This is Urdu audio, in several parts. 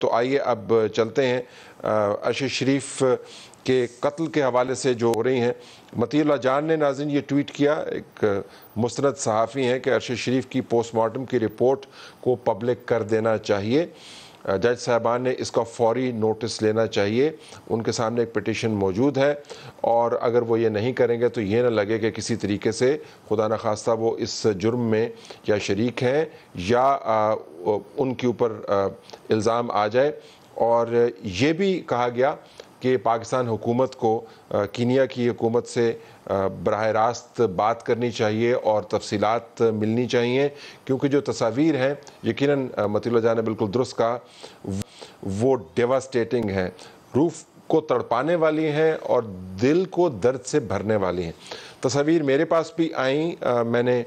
تو آئیے اب چلتے ہیں ارشد شریف کے قتل کے حوالے سے جو ہو رہی ہیں۔ مطیع اللہ جان نے ناظرین یہ ٹویٹ کیا، ایک مستند صحافی ہیں، کہ ارشد شریف کی پوسٹ مارٹم کی رپورٹ کو پبلک کر دینا چاہیے، جج صاحبان نے اس کا فوری نوٹس لینا چاہیے، ان کے سامنے ایک پٹیشن موجود ہے، اور اگر وہ یہ نہیں کریں گے تو یہ نہ لگے کہ کسی طریقے سے خدا نخواستہ وہ اس جرم میں یا شریک ہیں یا ان کے اوپر الزام آ جائے۔ اور یہ بھی کہا گیا کہ پاکستان حکومت کو کینیا کی حکومت سے براہ راست بات کرنی چاہیے اور تفصیلات ملنی چاہیے، کیونکہ جو تصاویر ہیں یقیناً مطیع اللہ جان نے بالکل درست کہا، وہ ڈیواسٹیٹنگ ہیں، روح کو تڑپانے والی ہیں اور دل کو درد سے بھرنے والی ہیں۔ تصاویر میرے پاس بھی آئیں، میں نے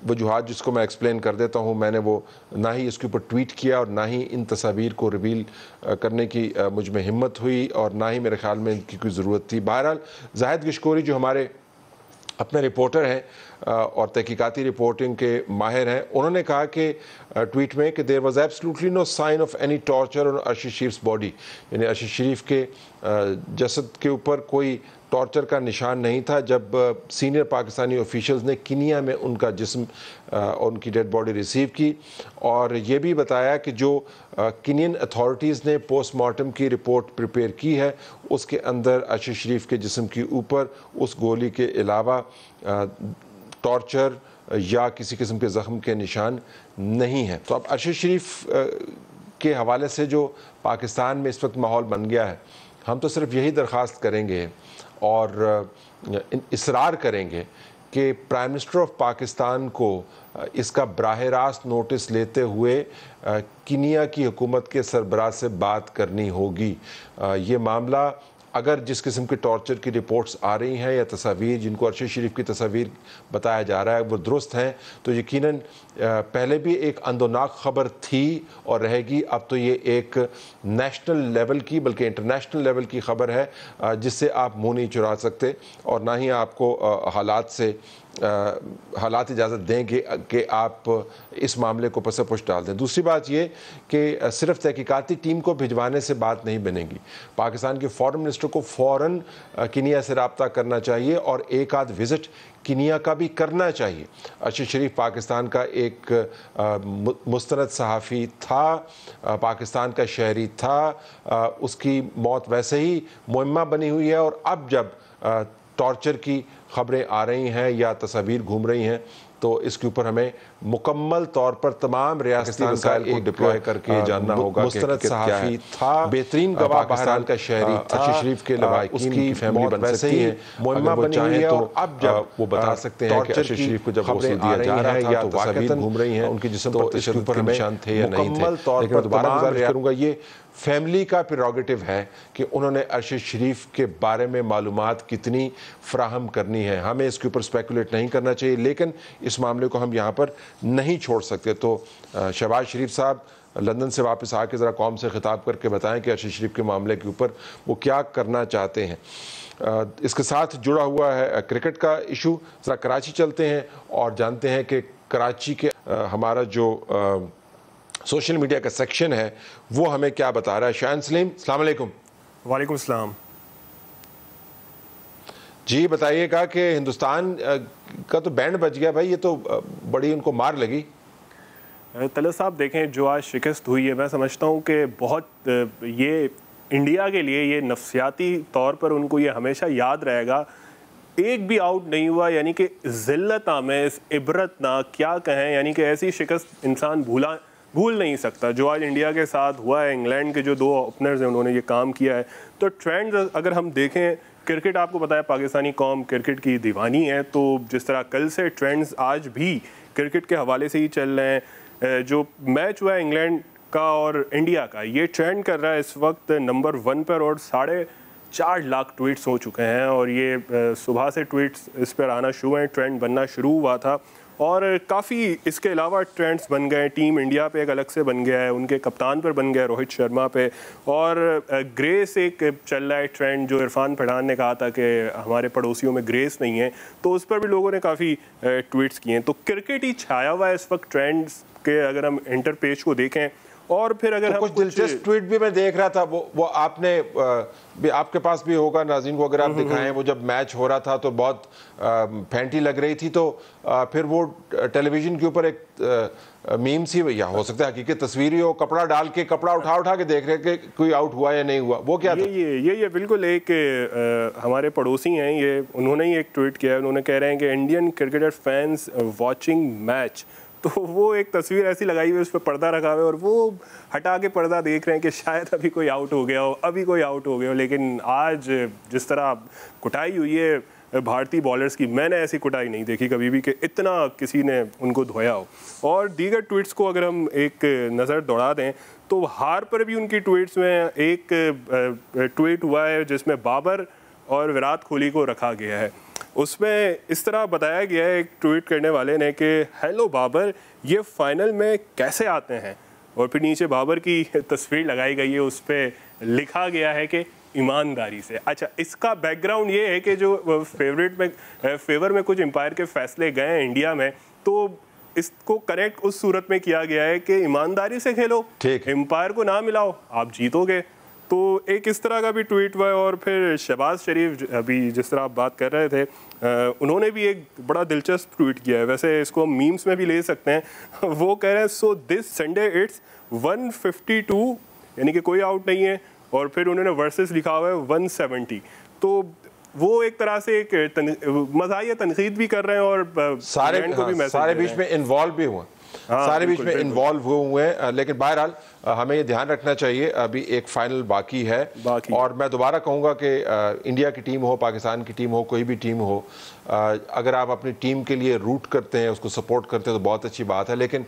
وجوہات جس کو میں ایکسپلین کر دیتا ہوں، میں نے وہ نہ ہی اس کے اوپر ٹویٹ کیا اور نہ ہی ان تصاویر کو ریویل کرنے کی مجھ میں ہمت ہوئی، اور نہ ہی میرے خیال میں ان کی کوئی ضرورت تھی۔ بہرحال زاہد گشکوری جو ہمارے اپنے رپورٹر ہیں اور تحقیقاتی رپورٹنگ کے ماہر ہیں، انہوں نے کہا کہ ٹویٹ میں کہ there was absolutely no sign of any torture on Arshad شریف's body، یعنی ارشد شریف کے جسد کے اوپر کوئی ٹارچر کا نشان نہیں تھا جب سینئر پاکستانی آفیشلز نے کینیا میں ان کا جسم ان کی ڈیڈ باڈی ریسیو کی، اور یہ بھی بتایا کہ جو کینین اتھارٹیز نے پوسٹ مارٹم کی رپورٹ پریپیئر کی ہے اس کے اندر ارشد شریف کے جسم کے اوپر اس گولی کے علاوہ ٹارچر یا کسی قسم کے زخم کے نشان نہیں ہیں۔ تو اب ارشد شریف کے حوالے سے جو پاکستان میں اس وقت ماحول بن گیا ہے، ہم تو صرف یہی درخواست کریں گے اور اصرار کریں گے کہ پرائم منسٹر آف پاکستان کو اس کا براہ راست نوٹس لیتے ہوئے کینیا کی حکومت کے سربراہ سے بات کرنی ہوگی۔ یہ معاملہ اگر جس قسم کے ٹارچر کی رپورٹس آ رہی ہیں یا تصاویر جن کو ارشد شریف کی تصاویر بتایا جا رہا ہے وہ درست ہیں، تو یقیناً پہلے بھی ایک اندوناک خبر تھی اور رہے گی، اب تو یہ ایک نیشنل لیول کی بلکہ انٹرنیشنل لیول کی خبر ہے جس سے آپ منہ نہیں چرا سکتے، اور نہ ہی آپ کو حالات اجازت دیں گے کہ آپ اس معاملے کو پس پش ڈال دیں۔ دوسری بات یہ کہ صرف تحقیقاتی ٹیم کو بھجوانے سے بات نہیں بنے گی، پاکستان کے فارن منسٹر کو فوراً کینیا سے رابطہ کرنا چاہیے اور ایک آدھ وزٹ کینیا کا بھی کرنا چاہیے۔ ارشد شریف پاکستان کا ایک مستند صحافی تھا، پاکستان کا شہری تھا، اس کی موت ویسے ہی معمہ بنی ہوئی ہے، اور اب جب ٹارچر کی خبریں آ رہی ہیں یا تصاویر گھوم رہی ہیں تو اس کے اوپر ہمیں مکمل طور پر تمام ریاستی وسائل کو ڈپلوائے کر کے جاننا ہوگا کہ مستند صحافی تھا، بہترین گواہ پاکستان کا شہری تھا، ارشد شریف کے لواحقین کی فیملی بن سکتی ہے، معمہ بنی ہوئی ہے، اور اب جب وہ بتا سکتے ہیں کہ ارشد شریف کو جب غسل دیا جا رہا تھا یا تصاویر گھوم رہی ہیں ان کے جسم پر تشدد کے نشان تھے یا نہیں تھے، لیکن میں دوبارہ گزارش کروں گا یہ فیملی کا پریروگیٹو ہے کہ انہوں نے ارشد شریف کے بارے میں معلومات کتنی فراہم کرنی ہے، ہمیں اس کے اوپر اسپیکولیٹ نہیں کرنا چاہیے، لیکن اس معاملے کو ہم یہاں پر نہیں چھوڑ سکتے۔ تو شہباز شریف صاحب لندن سے واپس آ کے ذرا قوم سے خطاب کر کے بتائیں کہ ارشد شریف کے معاملے کے اوپر وہ کیا کرنا چاہتے ہیں۔ اس کے ساتھ جڑا ہوا ہے کرکٹ کا ایشو، ذرا کراچی چلتے ہیں اور جانتے ہیں کہ کراچی کے ہمارا جو سوشل میڈیا کا سیکشن ہے وہ ہمیں کیا بتا رہا ہے۔ شاہین سلیم، السلام علیکم۔ وعلیکم السلام۔ جی بتائیے گا کہ ہندوستان کا تو بینڈ بج گیا بھائی، یہ تو بڑی ان کو مار لگی۔ طلعت صاحب دیکھیں جو آج شکست ہوئی ہے، میں سمجھتا ہوں کہ بہت یہ انڈیا کے لیے یہ نفسیاتی طور پر ان کو یہ ہمیشہ یاد رہے گا، ایک بھی آؤٹ نہیں ہوا، یعنی کہ ذلت آمیز، عبرتناک، کیا کہیں، یعنی کہ ایسی شکست انسان بھول نہیں سکتا جو آج انڈیا کے ساتھ ہوا ہے۔ انگلینڈ کے جو دو اوپنرز ہیں انہوں نے یہ کام کیا ہے، تو ٹرینڈ اگر ہم دیکھیں، کرکٹ آپ کو پتہ ہے پاکستانی قوم کرکٹ کی دیوانی ہے، تو جس طرح کل سے ٹرینڈز آج بھی کرکٹ کے حوالے سے ہی چل رہے ہیں۔ جو میچ ہوا ہے انگلینڈ کا اور انڈیا کا، یہ ٹرینڈ کر رہا ہے اس وقت نمبر 1 پر، اور 4.5 لاکھ ٹویٹس ہو چکے ہیں، اور یہ صبح سے ٹویٹس اس پر آنا شروع ہیں، ٹرینڈ بننا شروع ہوا تھا، اور کافی اس کے علاوہ ٹرینڈز بن گئے، ٹیم انڈیا پہ ایک الگ سے بن گیا ہے، ان کے کپتان پر بن گیا ہے روہت شرما پہ، اور گریس ایک چل رہا ہے ٹرینڈ جو عرفان پٹھان نے کہا تھا کہ ہمارے پڑوسیوں میں گریس نہیں ہے، تو اس پر بھی لوگوں نے کافی ٹویٹس کیے ہیں۔ تو کرکٹ ہی چھایا ہوا ہے اس وقت ٹرینڈز کے، اگر ہم انٹر پیج کو دیکھیں، اور پھر اگر کچھ دلچسپ ٹویٹ بھی میں دیکھ رہا تھا، وہ آپ نے آپ کے پاس بھی ہوگا ناظرین کو اگر آپ دکھائیں، وہ جب میچ ہو رہا تھا تو بہت پھینٹی لگ رہی تھی، تو پھر وہ ٹیلی ویژن کے اوپر ایک میم سی، یا ہو سکتا ہے حقیقت تصویری ہو، کپڑا ڈال کے کپڑا اٹھا کے دیکھ رہے کہ کوئی آؤٹ ہوا یا نہیں ہوا، وہ کیا تھا؟ یہ بالکل ایک ہمارے پڑوسی ہیں، یہ انہوں نے ہی ایک ٹویٹ کیا ہے، انہوں نے کہہ رہے ہیں کہ Indian cricketer fans watching match, تو وہ ایک تصویر ایسی لگائی ہوئی، اس پہ پردہ رکھا ہوا ہے اور وہ ہٹا کے پردہ دیکھ رہے ہیں کہ شاید ابھی کوئی آؤٹ ہو گیا ہو، لیکن آج جس طرح کٹائی ہوئی ہے بھارتی بالرز کی، میں نے ایسی کٹائی نہیں دیکھی کبھی بھی کہ اتنا کسی نے ان کو دھویا ہو. اور دیگر ٹویٹس کو اگر ہم ایک نظر دوڑا دیں تو ہار پر بھی ان کی ٹویٹس میں ایک ٹویٹ ہوا ہے جس میں بابر اور وراٹ کوہلی کو رکھا گیا ہے. اس میں اس طرح بتایا گیا ہے ایک ٹویٹ کرنے والے نے کہ ہیلو بابر، یہ فائنل میں کیسے آتے ہیں، اور پھر نیچے بابر کی تصویر لگائی گئی ہے، اس پہ لکھا گیا ہے کہ ایمانداری سے. اچھا، اس کا بیک گراؤنڈ یہ ہے کہ جو فیور میں کچھ امپائر کے فیصلے گئے ہیں انڈیا میں، تو اس کو کریکٹ اس صورت میں کیا گیا ہے کہ ایمانداری سے کھیلو، امپائر کو نہ ملاؤ، آپ جیتو گے. تو ایک اس طرح کا بھی ٹویٹ ہوا ہے. اور پھر شہباز شریف، ابھی جس طرح آپ بات کر رہے تھے، انہوں نے بھی ایک بڑا دلچسپ ٹویٹ کیا ہے، ویسے اس کو ہم میمز میں بھی لے سکتے ہیں. وہ کہہ رہے ہیں سو دس سنڈے اٹس 152، یعنی کہ کوئی آؤٹ نہیں ہے، اور پھر انہوں نے ورسز لکھا ہوا ہے 170. تو وہ ایک طرح سے ایک مزاحیہ تنقید بھی کر رہے ہیں اور سارے بیچ میں انوالو بھی ہوئے، سارے بیچ میں انوالو ہوئے ہیں. لیکن بہرحال ہمیں یہ دھیان رکھنا چاہیے ابھی ایک فائنل باقی ہے، اور میں دوبارہ کہوں گا کہ انڈیا کی ٹیم ہو، پاکستان کی ٹیم ہو، کوئی بھی ٹیم ہو، اگر آپ اپنی ٹیم کے لیے روٹ کرتے ہیں، اس کو سپورٹ کرتے ہیں تو بہت اچھی بات ہے، لیکن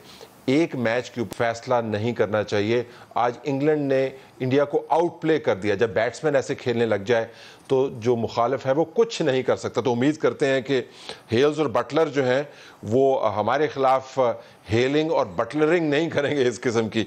ایک میچ کے فیصلہ نہیں کرنا چاہیے. آج انگلینڈ نے انڈیا کو آؤٹ پلے کر دیا. جب بیٹسمین ایسے کھیلنے لگ جائے تو جو مخالف ہے وہ کچھ نہیں کر سکتا. تو امید کرتے ہیں کہ ہیلز اور بٹلر جو ہیں وہ ہمارے خلاف ہیلنگ اور بٹلرنگ نہیں کریں گے اس قسم کی.